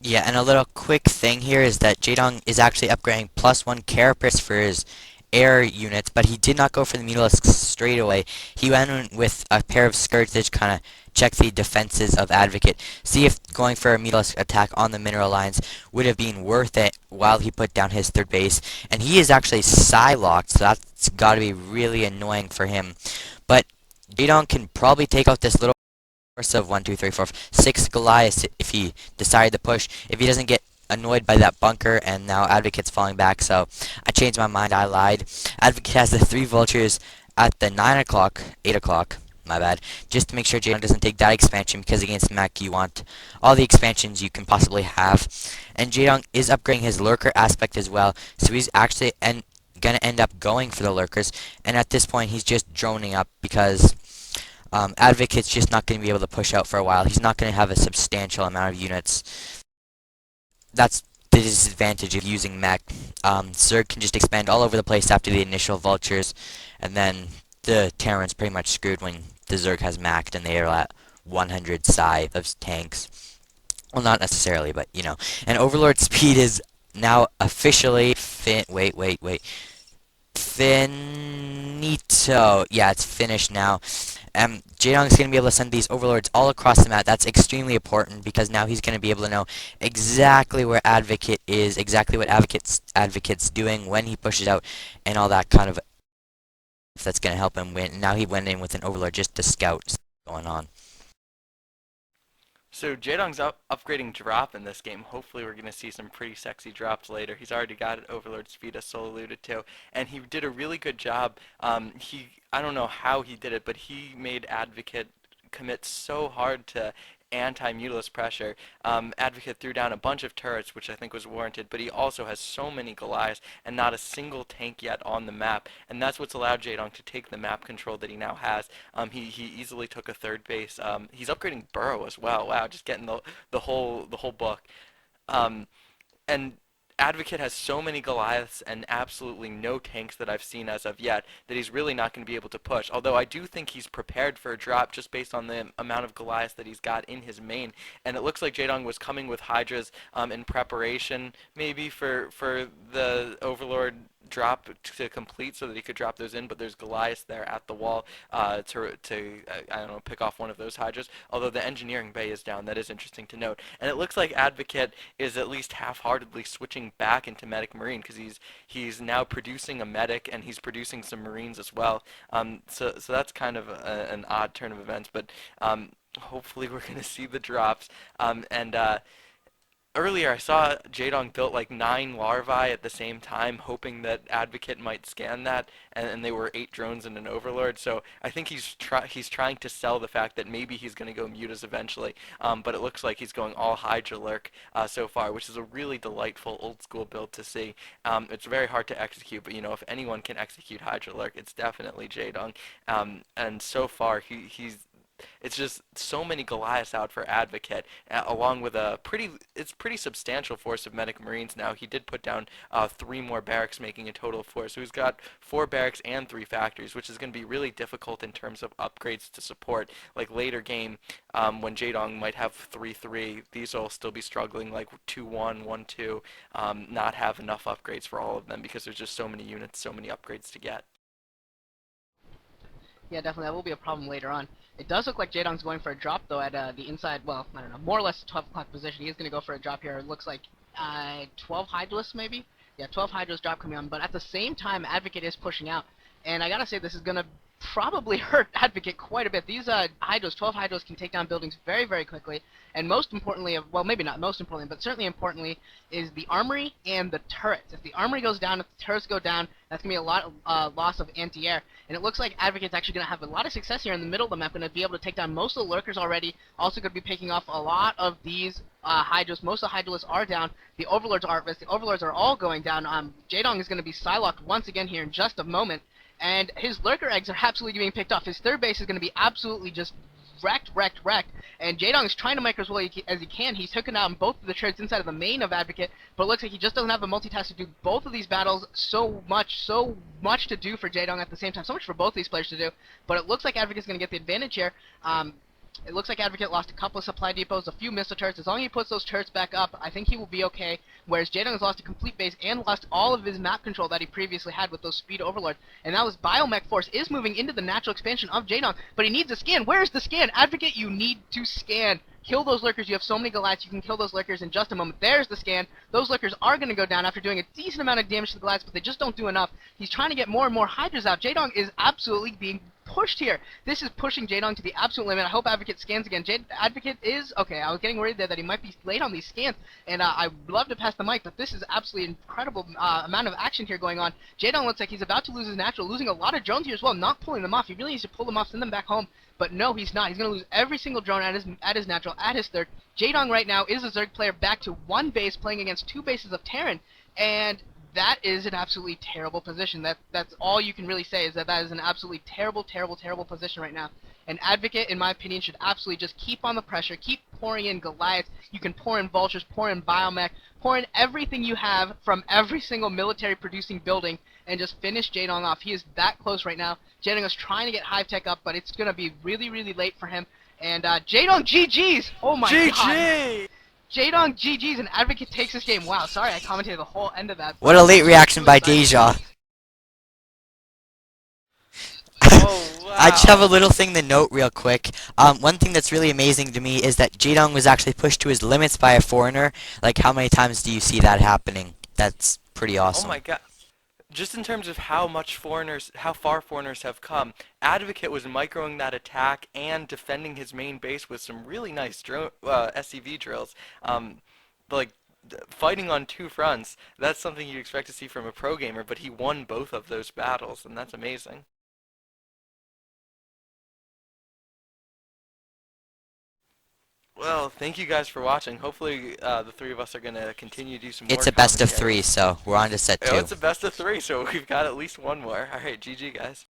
Yeah, and a little quick thing here is that Jaedong is actually upgrading +1 carapace for his air units, but he did not go for the Mutalisk straight away. He went in with a pair of Scourge to kind of check the defenses of Advocate, see if going for a Mutalisk attack on the mineral lines would have been worth it while he put down his third base. And he is actually Psylocked, so that's got to be really annoying for him. But Jaedong can probably take out this little force of 6 Goliaths if he decided to push. If he doesn't get annoyed by that bunker, and now Advocate's falling back, so I changed my mind. I lied. Advocate has the 3 vultures at the 9 o'clock, 8 o'clock, my bad, just to make sure Jaedong doesn't take that expansion, because against mech you want all the expansions you can possibly have. And Jaedong is upgrading his lurker aspect as well, so he's actually gonna end up going for the lurkers, and at this point he's just droning up because Advocate's just not going to be able to push out for a while. He's not going to have a substantial amount of units. That's the disadvantage of using mech. Zerg can just expand all over the place after the initial vultures, and then the Terran's pretty much screwed when the Zerg has maxed and they are at 100 psi of tanks. Well, not necessarily, but you know. And Overlord speed is now officially wait. Finito. Yeah, it's finished now. Jaedong is going to be able to send these overlords all across the map. That's extremely important because now he's going to be able to know exactly where Advocate is, exactly what Advocate's doing when he pushes out, and all that kind of stuff that's going to help him win. And now he went in with an overlord just to scout what's going on. So Jaedong's upgrading drop in this game. Hopefully we're going to see some pretty sexy drops later. He's already got it, Overlord speed, as Sol alluded to, and he did a really good job. I don't know how he did it, but he made Advocate commit so hard to anti-mutilus pressure. Advocate threw down a bunch of turrets, which I think was warranted, but he also has so many Goliaths and not a single tank yet on the map, and that's what's allowed Jaedong to take the map control that he now has. He easily took a third base. He's upgrading Burrow as well. Wow, just getting the whole book. Um, and Advocate has so many Goliaths and absolutely no tanks that I've seen as of yet that he's really not going to be able to push. Although I do think he's prepared for a drop just based on the amount of Goliaths that he's got in his main. And it looks like Jaedong was coming with Hydras in preparation maybe for the Overlord drop to complete so that he could drop those in, but there's Goliath there at the wall to I don't know, pick off one of those Hydras. Although the engineering bay is down, that is interesting to note. And it looks like Advocate is at least half-heartedly switching back into Medic Marine because he's now producing a Medic and he's producing some Marines as well. So that's kind of an odd turn of events, but hopefully we're going to see the drops. And Earlier, I saw Jaedong built like 9 larvae at the same time, hoping that Advocate might scan that, and they were 8 drones and an Overlord. So I think he's trying to sell the fact that maybe he's going to go Mutas eventually. But it looks like he's going all Hydra Lurk so far, which is a really delightful old school build to see. It's very hard to execute, but you know, if anyone can execute Hydra Lurk, it's definitely Jaedong. And so far, he's it's just so many Goliaths out for Advocate, along with it's pretty substantial force of Medic Marines now. He did put down 3 more barracks, making a total of 4. So he's got 4 barracks and 3 factories, which is going to be really difficult in terms of upgrades to support. Like later game, when Jaedong might have 3-3, these will still be struggling, like 2-1, 1-2, not have enough upgrades for all of them because there's just so many units, so many upgrades to get. Yeah, definitely. That will be a problem later on. It does look like Jaedong's going for a drop, though, at the inside, well, I don't know, more or less 12 o'clock position. He is going to go for a drop here. It looks like 12 Hydralisk, maybe? Yeah, 12 Hydralisk drop coming on. But at the same time, Advocate is pushing out. And I gotta say, this is going to probably hurt Advocate quite a bit. These Hydras, 12 Hydras, can take down buildings very, very quickly. And most importantly, well, maybe not most importantly, but certainly importantly, is the armory and the turrets. If the armory goes down, if the turrets go down, that's going to be a lot of loss of anti-air. And it looks like Advocate's actually going to have a lot of success here in the middle of the map, going to be able to take down most of the lurkers already, also going to be picking off a lot of these Hydras. Most of the Hydralisks are down. The Overlords are at risk. The Overlords are all going down. Jaedong is going to be Psylocked once again here in just a moment. And his lurker eggs are absolutely being picked off. His third base is going to be absolutely just wrecked. And Jaedong is trying to make as well as he can. He's taken out both of the turrets inside of the main of Advocate, but it looks like he just doesn't have the multitask to do both of these battles. So much to do for Jaedong at the same time. So much for both these players to do. But it looks like Advocate's going to get the advantage here. It looks like Advocate lost a couple of supply depots, a few missile turrets. As long as he puts those turrets back up, I think he will be okay. Whereas Jaedong has lost a complete base and lost all of his map control that he previously had with those speed overlords. And now his biomech force is moving into the natural expansion of Jaedong, but he needs a scan. Where's the scan? Advocate, you need to scan. Kill those lurkers. You have so many Goliaths. You can kill those lurkers in just a moment. There's the scan. Those lurkers are going to go down after doing a decent amount of damage to the Goliaths, but they just don't do enough. He's trying to get more and more Hydras out. Jaedong is absolutely being pushed here. This is pushing Jaedong to the absolute limit. I hope Advocate scans again. Advocate is... Okay, I was getting worried there that he might be late on these scans, and I'd love to pass the mic, but this is absolutely incredible amount of action here going on. Jaedong looks like he's about to lose his natural, losing a lot of drones here as well, not pulling them off. He really needs to pull them off, send them back home. But no, he's not. He's going to lose every single drone at his natural, at his third. Jaedong right now is a Zerg player back to one base, playing against two bases of Terran, and that is an absolutely terrible position. That's all you can really say, is that is an absolutely terrible, terrible, terrible position right now. An Advocate, in my opinion, should absolutely just keep on the pressure, keep pouring in Goliaths. You can pour in Vultures, pour in Biomech, pour in everything you have from every single military-producing building, and just finish Jaedong off. He is that close right now. Jaedong is trying to get Hive Tech up, but it's going to be really, really late for him. And Jaedong GG's! Oh my god! Jaedong GG's, and Advocate takes this game. Wow, sorry I commentated the whole end of that. What a late reaction by Deja. Oh, wow. I just have a little thing to note real quick. One thing that's really amazing to me is that Jaedong was actually pushed to his limits by a foreigner. Like, how many times do you see that happening? That's pretty awesome. Oh my god. Just in terms of how far foreigners have come, Advocate was microing that attack and defending his main base with some really nice SCV drills. Like, fighting on two fronts, that's something you'd expect to see from a pro gamer, but he won both of those battles, and that's amazing. Well, thank you guys for watching. Hopefully, the three of us are going to continue to do some more It's a best of commentary. 3, so we're on to set 2. Oh, it's a best of 3, so we've got at least one more. Alright, GG guys.